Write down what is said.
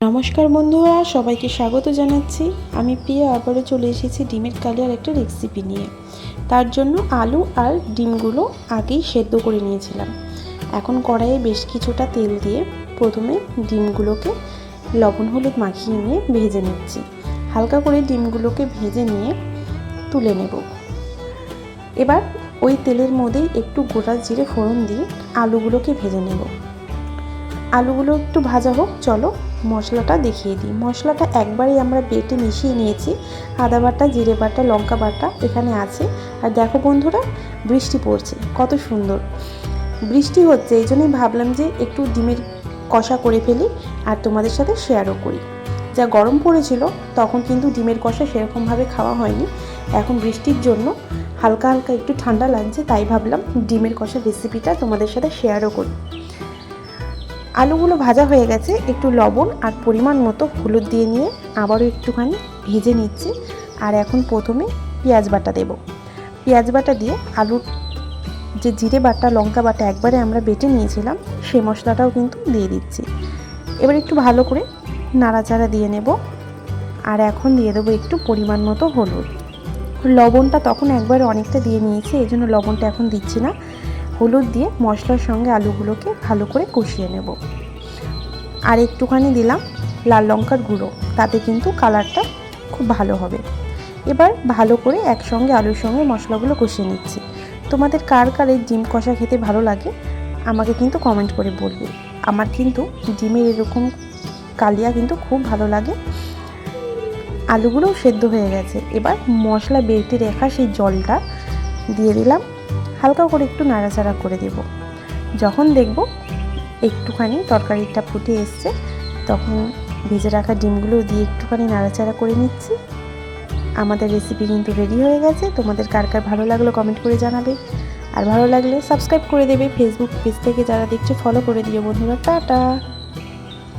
নমস্কার বন্ধুরা, সবাইকে স্বাগত জানাচ্ছি। আমি প্রিয়া আবারও চলে এসেছি ডিমের কালিয়ার একটা রেসিপি নিয়ে। তার জন্য আলু আর ডিমগুলো আগেই সেদ্ধ করে নিয়েছিলাম। এখন কড়াইয়ে বেশ কিছুটা তেল দিয়ে প্রথমে ডিমগুলোকে লবণ হলুদ মাখিয়ে নিয়ে ভেজে নিচ্ছি। হালকা করে ডিমগুলোকে ভেজে নিয়ে তুলে নেব। এবার ওই তেলের মধ্যেই একটু গোটা জিরে ফোড়ন দিয়ে আলুগুলোকে ভেজে নেব। আলুগুলো একটু ভাজা হোক, চলো মশলাটা দেখিয়ে দিই। মশলাটা একবারেই আমরা বেটে মিশিয়ে নিয়েছি। আদা বাটা, জিরে বাটা, লঙ্কা বাটা এখানে আছে। আর দেখো বন্ধুরা, বৃষ্টি পড়ছে, কত সুন্দর বৃষ্টি হচ্ছে। এই জন্যই ভাবলাম যে একটু ডিমের কষা করে ফেলি আর তোমাদের সাথে শেয়ারও করি। যা গরম পড়েছিল তখন কিন্তু ডিমের কষা সেরকমভাবে খাওয়া হয়নি। এখন বৃষ্টির জন্য হালকা হালকা একটু ঠান্ডা লাগছে, তাই ভাবলাম ডিমের কষার রেসিপিটা তোমাদের সাথে শেয়ারও করি। আলুগুলো ভাজা হয়ে গেছে, একটু লবণ আর পরিমাণ মতো হলুদ দিয়ে নিয়ে আবারও একটুখানি ভেজে নিচ্ছি। আর এখন প্রথমে পেঁয়াজ বাটা দেব। পেঁয়াজ বাটা দিয়ে আলুর যে জিরে বাটা, লঙ্কা বাটা একবারে আমরা বেটে নিয়েছিলাম, সেই মশলাটাও কিন্তু দিয়ে দিচ্ছি। এবার একটু ভালো করে নাড়াচাড়া দিয়ে নেব। আর এখন দিয়ে দেবো একটু পরিমাণ মতো হলুদ। লবণটা তখন একবারে অনেকটা দিয়ে নিয়েছি, এই জন্য লবণটা এখন দিচ্ছি না। হলুদ দিয়ে মশলার সঙ্গে আলুগুলোকে ভালো করে কষিয়ে নেব। আর একটুখানি দিলাম লাল লঙ্কার গুঁড়ো, তাতে কিন্তু কালারটা খুব ভালো হবে। এবার ভালো করে একসঙ্গে আলুর সঙ্গে মশলাগুলো কষিয়ে নিচ্ছি। তোমাদের কার কার এই ডিম কষা খেতে ভালো লাগে আমাকে কিন্তু কমেন্ট করে বলবে। আমার কিন্তু ডিমের এরকম কালিয়া কিন্তু খুব ভালো লাগে। আলুগুলোও সেদ্ধ হয়ে গেছে। এবার মশলা বেটে রাখা সেই জলটা দিয়ে দিলাম। হালকা করে একটু নাড়াচাড়া করে দেব। যখন দেখব একটুখানি তরকারিটা ফুটে এসছে, তখন ভেজে রাখা ডিমগুলো দিয়ে একটুখানি নাড়াচাড়া করে নিচ্ছি। আমাদের রেসিপি কিন্তু রেডি হয়ে গেছে। তোমাদের কার কার ভালো লাগলো কমেন্ট করে জানাবে। আর ভালো লাগলে সাবস্ক্রাইব করে দেবে। ফেসবুক পেজ থেকে যারা দেখছে ফলো করে দিও বন্ধুরা। টাটা।